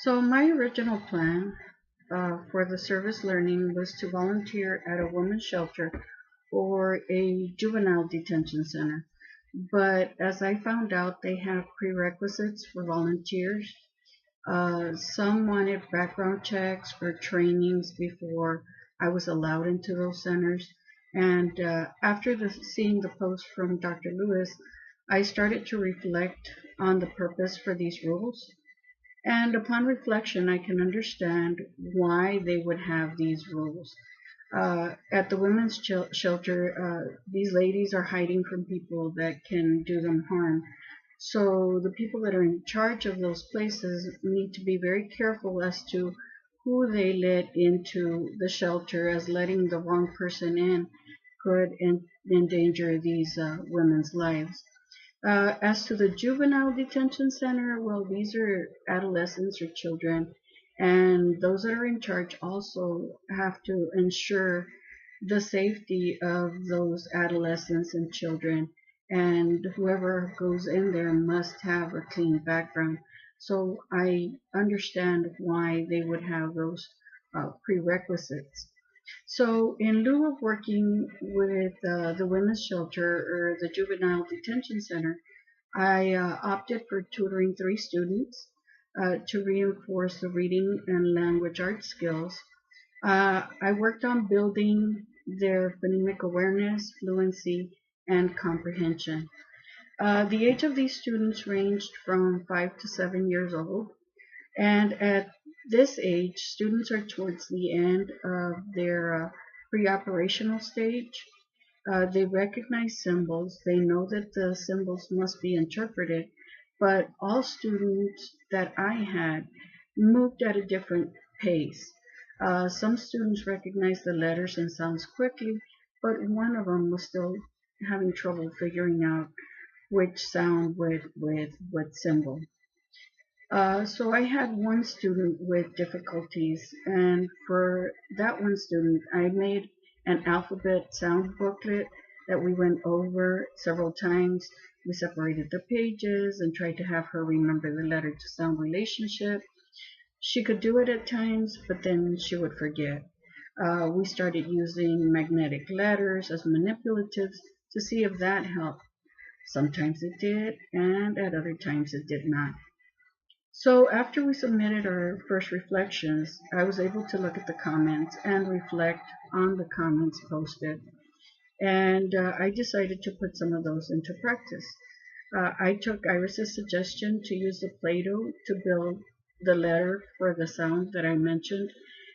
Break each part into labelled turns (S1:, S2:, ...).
S1: So my original plan for the service learning was to volunteer at a women's shelter or a juvenile detention center. But as I found out, they have prerequisites for volunteers. Some wanted background checks or trainings before I was allowed into those centers. And after seeing the post from Dr. Lewis, I started to reflect on the purpose for these rules. And upon reflection, I can understand why they would have these rules. At the women's shelter, these ladies are hiding from people that can do them harm. So the people that are in charge of those places need to be very careful as to who they let into the shelter, as letting the wrong person in could endanger these women's lives. As to the juvenile detention center, well, these are adolescents or children, and those that are in charge also have to ensure the safety of those adolescents and children, and whoever goes in there must have a clean background. So I understand why they would have those prerequisites. So, in lieu of working with the women's shelter or the juvenile detention center, I opted for tutoring three students to reinforce the reading and language arts skills. I worked on building their phonemic awareness, fluency, and comprehension. The age of these students ranged from 5 to 7 years old, and at this age, students are towards the end of their pre-operational stage. They recognize symbols. They know that the symbols must be interpreted, but all students that I had moved at a different pace. Some students recognized the letters and sounds quickly, but one of them was still having trouble figuring out which sound with what symbol. So I had one student with difficulties, and for that one student, I made an alphabet sound booklet that we went over several times. We separated the pages and tried to have her remember the letter to sound relationship. She could do it at times, but then she would forget. We started using magnetic letters as manipulatives to see if that helped. Sometimes it did, and at other times it did not. So after we submitted our first reflections, I was able to look at the comments and reflect on the comments posted. And I decided to put some of those into practice. I took Iris's suggestion to use the Play-Doh to build the letter for the sound that I mentioned,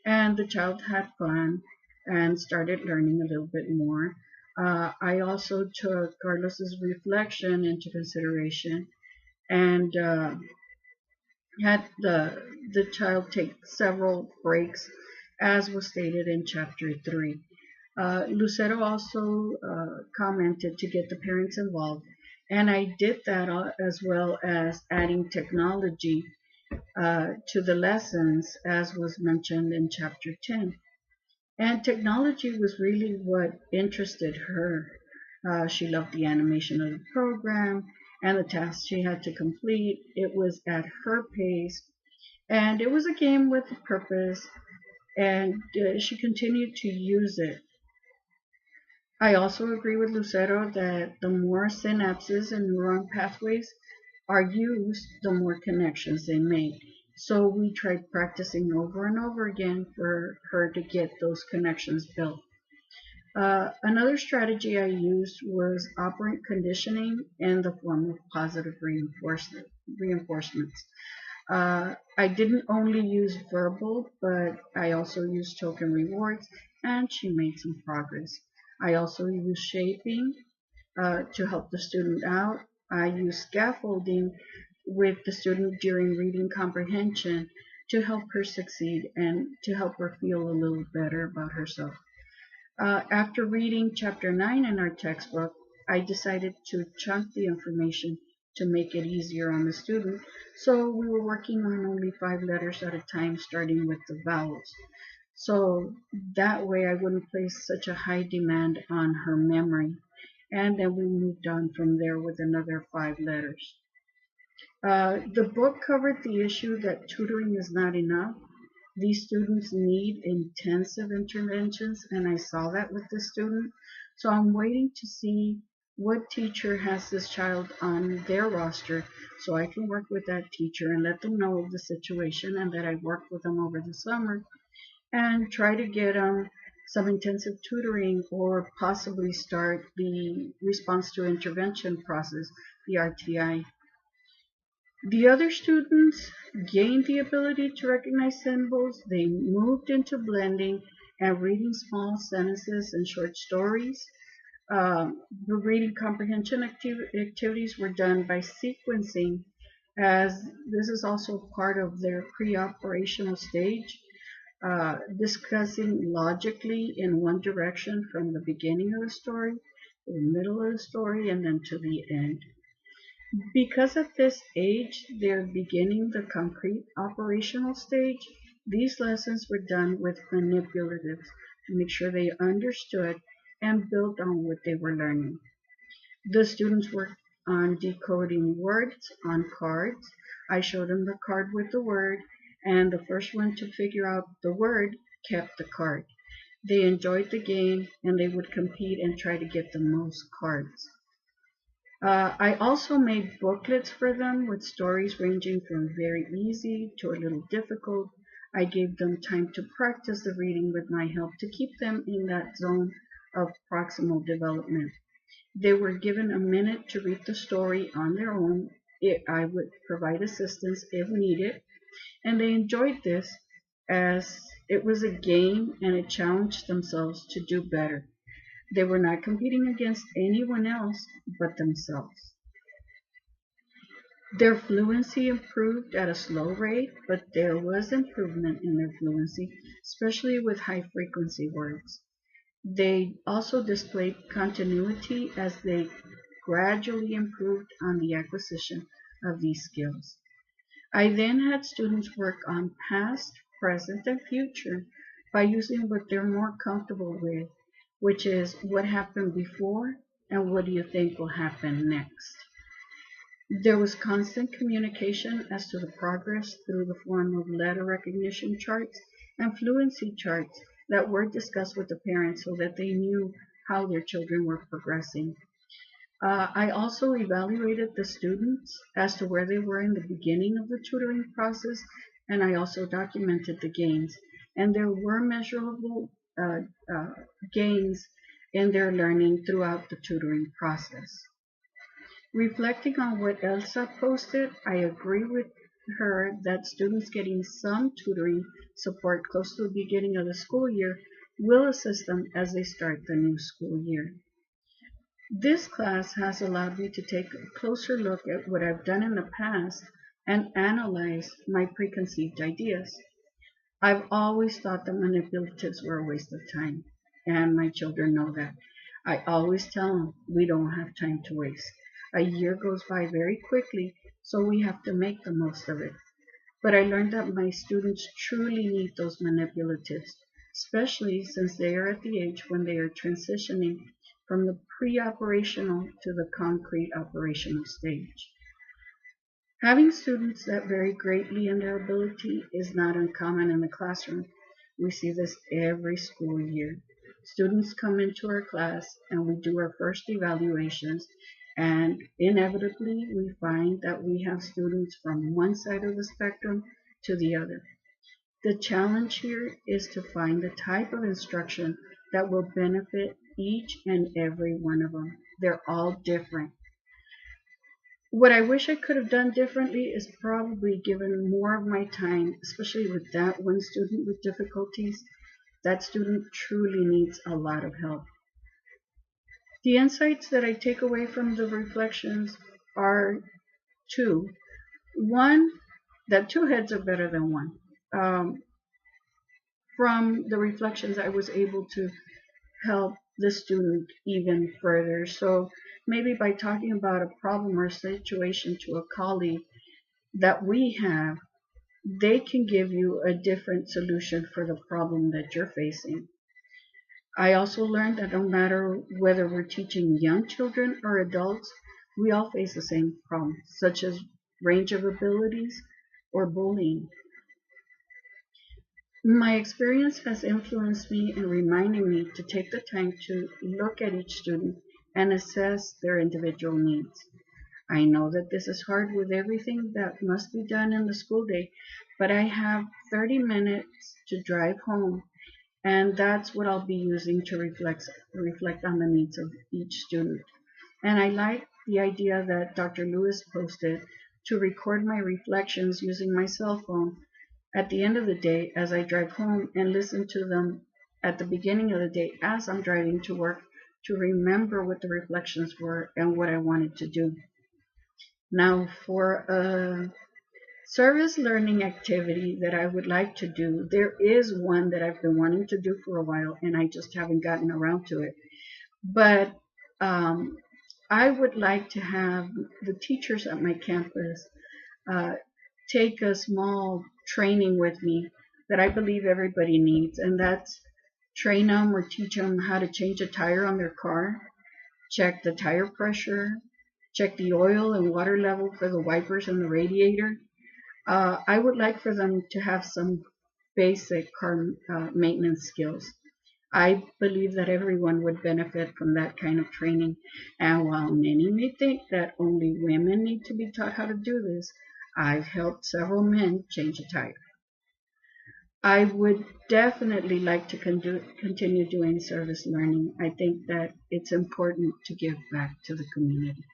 S1: and the child had fun and started learning a little bit more. I also took Carlos's reflection into consideration and had the child take several breaks, as was stated in chapter 3. Lucero also commented to get the parents involved, and I did that as well as adding technology to the lessons, as was mentioned in chapter 10. And technology was really what interested her. She loved the animation of the program and the tasks she had to complete. It was at her pace, and it was a game with a purpose, and she continued to use it. I also agree with Lucero that the more synapses and neuron pathways are used, the more connections they make. So we tried practicing over and over again for her to get those connections built. Another strategy I used was operant conditioning in the form of positive reinforcements. I didn't only use verbal, but I also used token rewards, and she made some progress. I also used shaping to help the student out. I used scaffolding with the student during reading comprehension to help her succeed and to help her feel a little better about herself. After reading chapter 9 in our textbook, I decided to chunk the information to make it easier on the student. So we were working on only 5 letters at a time, starting with the vowels. So that way I wouldn't place such a high demand on her memory. And then we moved on from there with another 5 letters. The book covered the issue that tutoring is not enough. These students need intensive interventions, and I saw that with this student. So I'm waiting to see what teacher has this child on their roster so I can work with that teacher and let them know of the situation and that I worked with them over the summer and try to get some intensive tutoring or possibly start the response to intervention process, the RTI. The other students gained the ability to recognize symbols. They moved into blending and reading small sentences and short stories. The reading comprehension activities were done by sequencing, as this is also part of their pre-operational stage, discussing logically in one direction from the beginning of the story, the middle of the story, and then to the end. Because at this age they're beginning the concrete operational stage, these lessons were done with manipulatives to make sure they understood and built on what they were learning. The students worked on decoding words on cards. I showed them the card with the word, and the first one to figure out the word kept the card. They enjoyed the game and they would compete and try to get the most cards. I also made booklets for them with stories ranging from very easy to a little difficult. I gave them time to practice the reading with my help to keep them in that zone of proximal development. They were given a minute to read the story on their own. I would provide assistance if needed, and they enjoyed this as it was a game and it challenged themselves to do better. They were not competing against anyone else but themselves. Their fluency improved at a slow rate, but there was improvement in their fluency, especially with high frequency words. They also displayed continuity as they gradually improved on the acquisition of these skills. I then had students work on past, present, and future by using what they're more comfortable with, which is what happened before and what do you think will happen next. There was constant communication as to the progress through the form of letter recognition charts and fluency charts that were discussed with the parents so that they knew how their children were progressing. I also evaluated the students as to where they were in the beginning of the tutoring process, and I also documented the gains. And there were measurable uh, uh, gains in their learning throughout the tutoring process. Reflecting on what Elsa posted, I agree with her that students getting some tutoring support close to the beginning of the school year will assist them as they start the new school year. This class has allowed me to take a closer look at what I've done in the past and analyze my preconceived ideas. I've always thought that manipulatives were a waste of time, and my children know that. I always tell them we don't have time to waste. A year goes by very quickly, so we have to make the most of it. But I learned that my students truly need those manipulatives, especially since they are at the age when they are transitioning from the pre-operational to the concrete operational stage. Having students that vary greatly in their ability is not uncommon in the classroom. We see this every school year. Students come into our class and we do our first evaluations, and inevitably we find that we have students from one side of the spectrum to the other. The challenge here is to find the type of instruction that will benefit each and every one of them. They're all different. What I wish I could have done differently is probably given more of my time, especially with that one student with difficulties. That student truly needs a lot of help. The insights that I take away from the reflections are two. One, that two heads are better than one. Um, from the reflections, I was able to help the student even further. So maybe by talking about a problem or situation to a colleague that we have, they can give you a different solution for the problem that you're facing. I also learned that no matter whether we're teaching young children or adults, we all face the same problems, such as range of abilities, or bullying. My experience has influenced me in reminding me to take the time to look at each student and assess their individual needs. I know that this is hard with everything that must be done in the school day, but I have 30 minutes to drive home, and that's what I'll be using to reflect on the needs of each student. And I like the idea that Dr. Lewis posted to record my reflections using my cell phone at the end of the day as I drive home and listen to them at the beginning of the day as I'm driving to work to remember what the reflections were and what I wanted to do. Now, for a service learning activity that I would like to do, there is one that I've been wanting to do for a while and I just haven't gotten around to it. But um, I would like to have the teachers at my campus uh, take a small training with me that I believe everybody needs, and that's train them or teach them how to change a tire on their car, check the tire pressure, check the oil and water level for the wipers and the radiator. I would like for them to have some basic car maintenance skills. I believe that everyone would benefit from that kind of training. And while many may think that only women need to be taught how to do this, I've helped several men change a tire. I would definitely like to continue doing service learning. I think that it's important to give back to the community.